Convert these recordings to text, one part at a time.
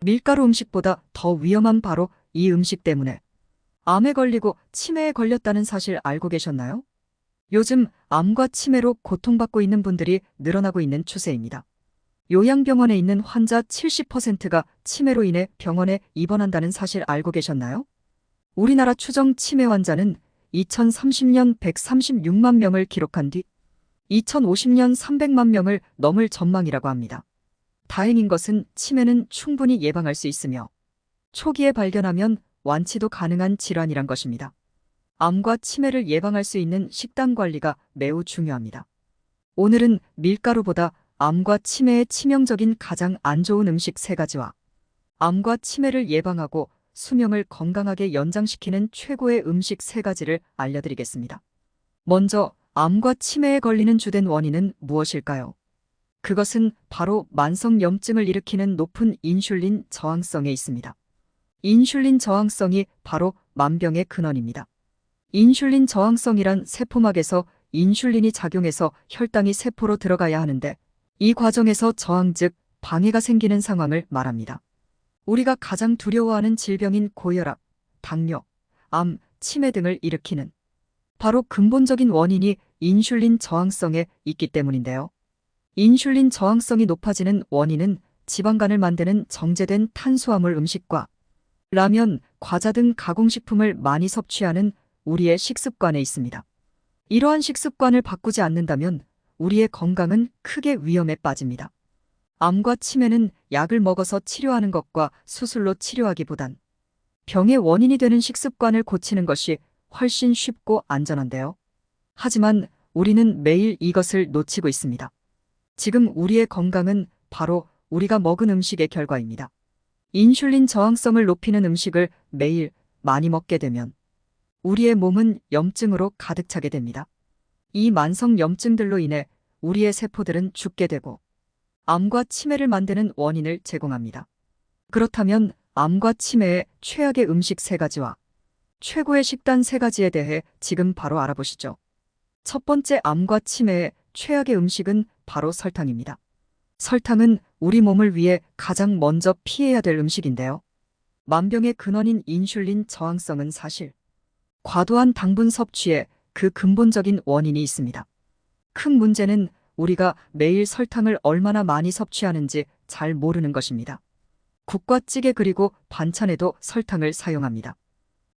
밀가루 음식보다 더 위험한 바로 이 음식 때문에 암에 걸리고 치매에 걸렸다는 사실 알고 계셨나요? 요즘 암과 치매로 고통받고 있는 분들이 늘어나고 있는 추세입니다. 요양병원에 있는 환자 70%가 치매로 인해 병원에 입원한다는 사실 알고 계셨나요? 우리나라 추정 치매 환자는 2030년 136만 명을 기록한 뒤 2050년 300만 명을 넘을 전망이라고 합니다. 다행인 것은 치매는 충분히 예방할 수 있으며 초기에 발견하면 완치도 가능한 질환이란 것입니다. 암과 치매를 예방할 수 있는 식단 관리가 매우 중요합니다. 오늘은 밀가루보다 암과 치매에 치명적인 가장 안 좋은 음식 3가지와 암과 치매를 예방하고 수명을 건강하게 연장시키는 최고의 음식 3가지를 알려드리겠습니다. 먼저 암과 치매에 걸리는 주된 원인은 무엇일까요? 그것은 바로 만성염증을 일으키는 높은 인슐린 저항성에 있습니다. 인슐린 저항성이 바로 만병의 근원입니다. 인슐린 저항성이란 세포막에서 인슐린이 작용해서 혈당이 세포로 들어가야 하는데 이 과정에서 저항 즉 방해가 생기는 상황을 말합니다. 우리가 가장 두려워하는 질병인 고혈압, 당뇨, 암, 치매 등을 일으키는 바로 근본적인 원인이 인슐린 저항성에 있기 때문인데요. 인슐린 저항성이 높아지는 원인은 지방간을 만드는 정제된 탄수화물 음식과 라면, 과자 등 가공식품을 많이 섭취하는 우리의 식습관에 있습니다. 이러한 식습관을 바꾸지 않는다면 우리의 건강은 크게 위험에 빠집니다. 암과 치매는 약을 먹어서 치료하는 것과 수술로 치료하기보단 병의 원인이 되는 식습관을 고치는 것이 훨씬 쉽고 안전한데요. 하지만 우리는 매일 이것을 놓치고 있습니다. 지금 우리의 건강은 바로 우리가 먹은 음식의 결과입니다. 인슐린 저항성을 높이는 음식을 매일 많이 먹게 되면 우리의 몸은 염증으로 가득 차게 됩니다. 이 만성 염증들로 인해 우리의 세포들은 죽게 되고 암과 치매를 만드는 원인을 제공합니다. 그렇다면 암과 치매의 최악의 음식 3가지와 최고의 식단 3가지에 대해 지금 바로 알아보시죠. 첫 번째 암과 치매의 최악의 음식은 바로 설탕입니다. 설탕은 우리 몸을 위해 가장 먼저 피해야 될 음식인데요. 만병의 근원인 인슐린 저항성은 사실 과도한 당분 섭취에 그 근본적인 원인이 있습니다. 큰 문제는 우리가 매일 설탕을 얼마나 많이 섭취하는지 잘 모르는 것입니다. 국과 찌개 그리고 반찬에도 설탕을 사용합니다.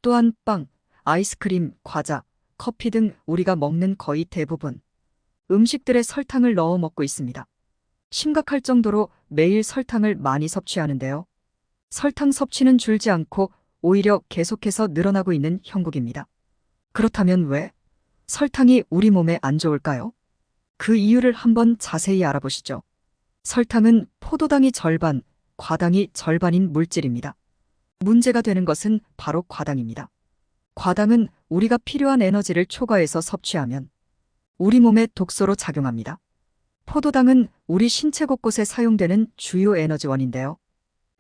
또한 빵, 아이스크림, 과자, 커피 등 우리가 먹는 거의 대부분 음식들에 설탕을 넣어 먹고 있습니다. 심각할 정도로 매일 설탕을 많이 섭취하는데요. 설탕 섭취는 줄지 않고 오히려 계속해서 늘어나고 있는 형국입니다. 그렇다면 왜 설탕이 우리 몸에 안 좋을까요? 그 이유를 한번 자세히 알아보시죠. 설탕은 포도당이 절반, 과당이 절반인 물질입니다. 문제가 되는 것은 바로 과당입니다. 과당은 우리가 필요한 에너지를 초과해서 섭취하면 우리 몸에 독소로 작용합니다. 포도당은 우리 신체 곳곳에 사용되는 주요 에너지원인데요.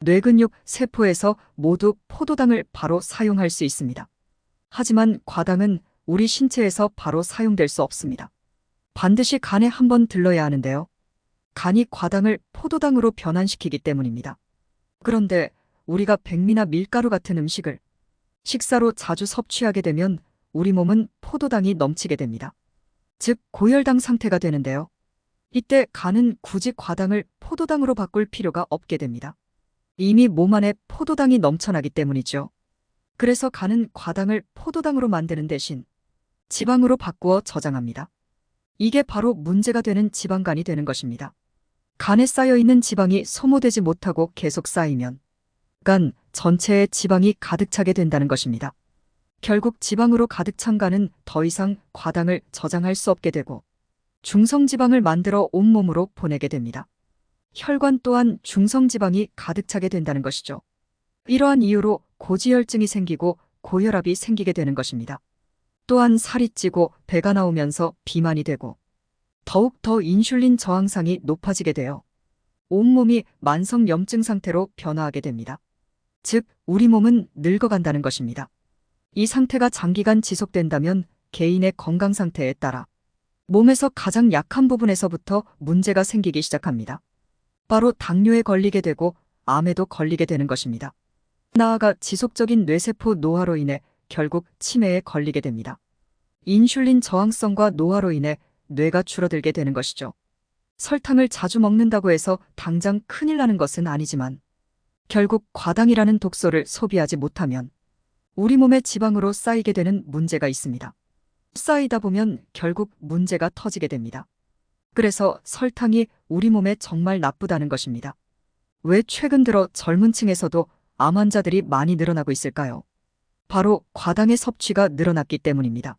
뇌근육, 세포에서 모두 포도당을 바로 사용할 수 있습니다. 하지만 과당은 우리 신체에서 바로 사용될 수 없습니다. 반드시 간에 한번 들러야 하는데요. 간이 과당을 포도당으로 변환시키기 때문입니다. 그런데 우리가 백미나 밀가루 같은 음식을 식사로 자주 섭취하게 되면 우리 몸은 포도당이 넘치게 됩니다. 즉 고혈당 상태가 되는데요. 이때 간은 굳이 과당을 포도당으로 바꿀 필요가 없게 됩니다. 이미 몸 안에 포도당이 넘쳐나기 때문이죠. 그래서 간은 과당을 포도당으로 만드는 대신 지방으로 바꾸어 저장합니다. 이게 바로 문제가 되는 지방간이 되는 것입니다. 간에 쌓여있는 지방이 소모되지 못하고 계속 쌓이면 간 전체에 지방이 가득 차게 된다는 것입니다. 결국 지방으로 가득 찬 간은 더 이상 과당을 저장할 수 없게 되고 중성지방을 만들어 온몸으로 보내게 됩니다. 혈관 또한 중성지방이 가득 차게 된다는 것이죠. 이러한 이유로 고지혈증이 생기고 고혈압이 생기게 되는 것입니다. 또한 살이 찌고 배가 나오면서 비만이 되고 더욱 더 인슐린 저항상이 높아지게 되어 온몸이 만성 염증 상태로 변화하게 됩니다. 즉, 우리 몸은 늙어간다는 것입니다. 이 상태가 장기간 지속된다면 개인의 건강 상태에 따라 몸에서 가장 약한 부분에서부터 문제가 생기기 시작합니다. 바로 당뇨에 걸리게 되고 암에도 걸리게 되는 것입니다. 나아가 지속적인 뇌세포 노화로 인해 결국 치매에 걸리게 됩니다. 인슐린 저항성과 노화로 인해 뇌가 줄어들게 되는 것이죠. 설탕을 자주 먹는다고 해서 당장 큰일 나는 것은 아니지만 결국 과당이라는 독소를 소비하지 못하면 우리 몸의 지방으로 쌓이게 되는 문제가 있습니다. 쌓이다 보면 결국 문제가 터지게 됩니다. 그래서 설탕이 우리 몸에 정말 나쁘다는 것입니다. 왜 최근 들어 젊은 층에서도 암 환자들이 많이 늘어나고 있을까요? 바로 과당의 섭취가 늘어났기 때문입니다.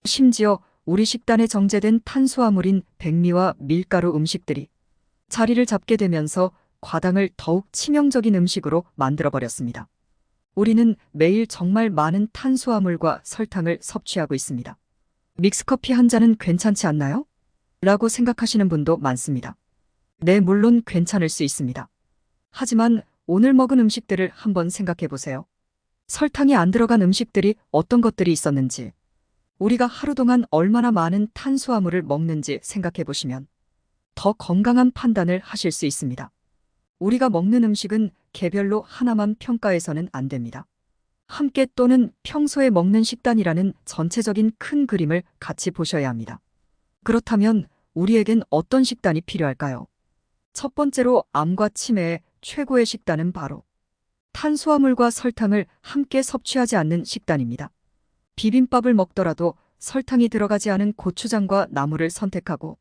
심지어 우리 식단에 정제된 탄수화물인 백미와 밀가루 음식들이 자리를 잡게 되면서 과당을 더욱 치명적인 음식으로 만들어버렸습니다. 우리는 매일 정말 많은 탄수화물과 설탕을 섭취하고 있습니다. 믹스커피 한 잔은 괜찮지 않나요? 라고 생각하시는 분도 많습니다. 네, 물론 괜찮을 수 있습니다. 하지만 오늘 먹은 음식들을 한번 생각해 보세요. 설탕이 안 들어간 음식들이 어떤 것들이 있었는지, 우리가 하루 동안 얼마나 많은 탄수화물을 먹는지 생각해 보시면 더 건강한 판단을 하실 수 있습니다. 우리가 먹는 음식은 개별로 하나만 평가해서는 안 됩니다. 함께 또는 평소에 먹는 식단이라는 전체적인 큰 그림을 같이 보셔야 합니다. 그렇다면 우리에겐 어떤 식단이 필요할까요? 첫 번째로 암과 치매의 최고의 식단은 바로 탄수화물과 설탕을 함께 섭취하지 않는 식단입니다. 비빔밥을 먹더라도 설탕이 들어가지 않은 고추장과 나물을 선택하고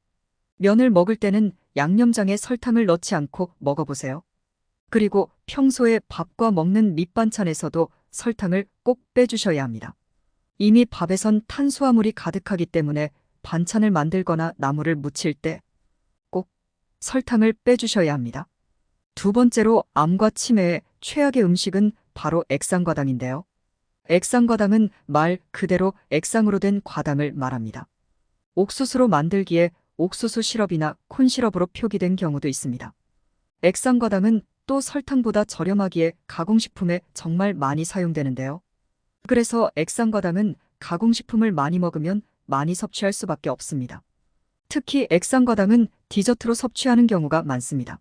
면을 먹을 때는 양념장에 설탕을 넣지 않고 먹어보세요. 그리고 평소에 밥과 먹는 밑반찬에서도 설탕을 꼭 빼주셔야 합니다. 이미 밥에선 탄수화물이 가득하기 때문에 반찬을 만들거나 나물을 무칠 때 꼭 설탕을 빼주셔야 합니다. 두 번째로 암과 치매의 최악의 음식은 바로 액상과당인데요. 액상과당은 말 그대로 액상으로 된 과당을 말합니다. 옥수수로 만들기에 옥수수 시럽이나 콘시럽으로 표기된 경우도 있습니다. 액상과당은 또 설탕보다 저렴하기에 가공식품에 정말 많이 사용되는데요. 그래서 액상과당은 가공식품을 많이 먹으면 많이 섭취할 수밖에 없습니다. 특히 액상과당은 디저트로 섭취하는 경우가 많습니다.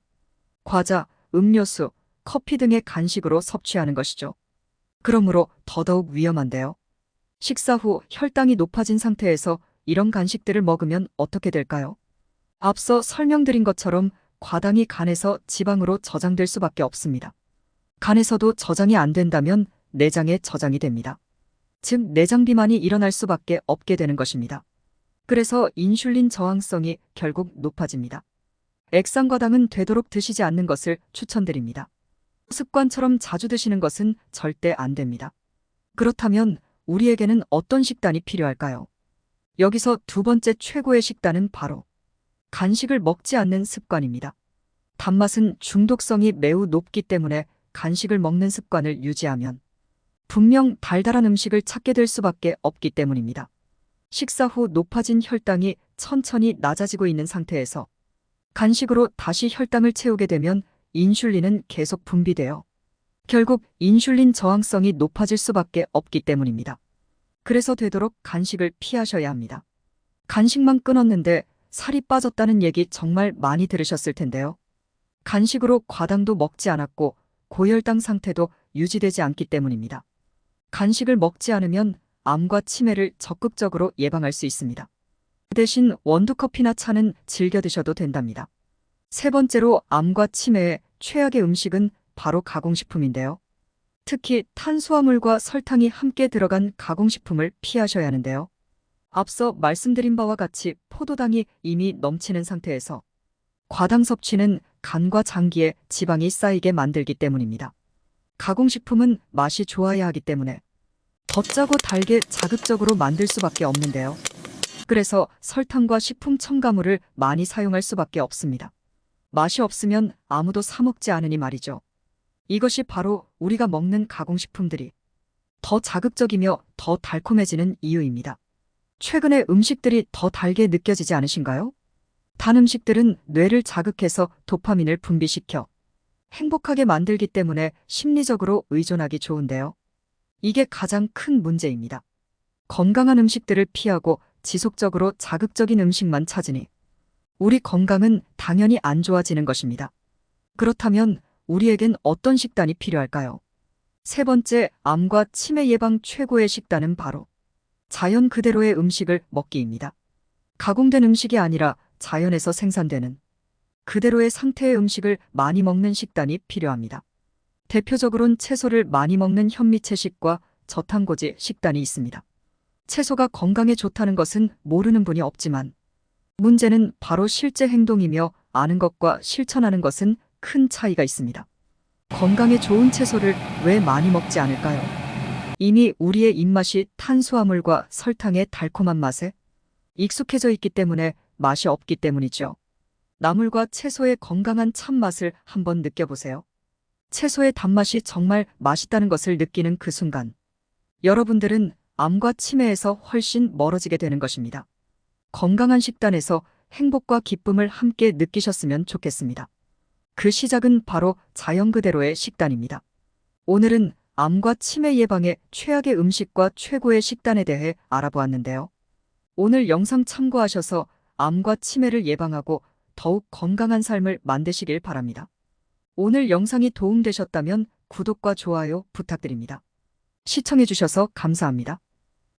과자, 음료수, 커피 등의 간식으로 섭취하는 것이죠. 그러므로 더더욱 위험한데요. 식사 후 혈당이 높아진 상태에서 이런 간식들을 먹으면 어떻게 될까요? 앞서 설명드린 것처럼 과당이 간에서 지방으로 저장될 수밖에 없습니다. 간에서도 저장이 안 된다면 내장에 저장이 됩니다. 즉 내장 비만이 일어날 수밖에 없게 되는 것입니다. 그래서 인슐린 저항성이 결국 높아집니다. 액상과당은 되도록 드시지 않는 것을 추천드립니다. 습관처럼 자주 드시는 것은 절대 안 됩니다. 그렇다면 우리에게는 어떤 식단이 필요할까요? 여기서 두 번째 최고의 식단은 바로 간식을 먹지 않는 습관입니다. 단맛은 중독성이 매우 높기 때문에 간식을 먹는 습관을 유지하면 분명 달달한 음식을 찾게 될 수밖에 없기 때문입니다. 식사 후 높아진 혈당이 천천히 낮아지고 있는 상태에서 간식으로 다시 혈당을 채우게 되면 인슐린은 계속 분비되어 결국 인슐린 저항성이 높아질 수밖에 없기 때문입니다. 그래서 되도록 간식을 피하셔야 합니다. 간식만 끊었는데 살이 빠졌다는 얘기 정말 많이 들으셨을 텐데요. 간식으로 과당도 먹지 않았고 고혈당 상태도 유지되지 않기 때문입니다. 간식을 먹지 않으면 암과 치매를 적극적으로 예방할 수 있습니다. 대신 원두커피나 차는 즐겨 드셔도 된답니다. 세 번째로 암과 치매의 최악의 음식은 바로 가공식품인데요. 특히 탄수화물과 설탕이 함께 들어간 가공식품을 피하셔야 하는데요. 앞서 말씀드린 바와 같이 포도당이 이미 넘치는 상태에서 과당 섭취는 간과 장기에 지방이 쌓이게 만들기 때문입니다. 가공식품은 맛이 좋아야 하기 때문에 더 짜고 달게 자극적으로 만들 수밖에 없는데요. 그래서 설탕과 식품 첨가물을 많이 사용할 수밖에 없습니다. 맛이 없으면 아무도 사 먹지 않으니 말이죠. 이것이 바로 우리가 먹는 가공식품들이 더 자극적이며 더 달콤해지는 이유입니다. 최근에 음식들이 더 달게 느껴지지 않으신가요? 단 음식들은 뇌를 자극해서 도파민을 분비시켜 행복하게 만들기 때문에 심리적으로 의존하기 좋은데요. 이게 가장 큰 문제입니다. 건강한 음식들을 피하고 지속적으로 자극적인 음식만 찾으니 우리 건강은 당연히 안 좋아지는 것입니다. 그렇다면 우리에겐 어떤 식단이 필요할까요? 세 번째, 암과 치매 예방 최고의 식단은 바로 자연 그대로의 음식을 먹기입니다. 가공된 음식이 아니라 자연에서 생산되는 그대로의 상태의 음식을 많이 먹는 식단이 필요합니다. 대표적으로는 채소를 많이 먹는 현미채식과 저탄고지 식단이 있습니다. 채소가 건강에 좋다는 것은 모르는 분이 없지만 문제는 바로 실제 행동이며 아는 것과 실천하는 것은 큰 차이가 있습니다. 건강에 좋은 채소를 왜 많이 먹지 않을까요? 이미 우리의 입맛이 탄수화물과 설탕의 달콤한 맛에 익숙해져 있기 때문에 맛이 없기 때문이죠. 나물과 채소의 건강한 참맛을 한번 느껴보세요. 채소의 단맛이 정말 맛있다는 것을 느끼는 그 순간, 여러분들은 암과 치매에서 훨씬 멀어지게 되는 것입니다. 건강한 식단에서 행복과 기쁨을 함께 느끼셨으면 좋겠습니다. 그 시작은 바로 자연 그대로의 식단입니다. 오늘은 암과 치매 예방의 최악의 음식과 최고의 식단에 대해 알아보았는데요. 오늘 영상 참고하셔서 암과 치매를 예방하고 더욱 건강한 삶을 만드시길 바랍니다. 오늘 영상이 도움되셨다면 구독과 좋아요 부탁드립니다. 시청해주셔서 감사합니다.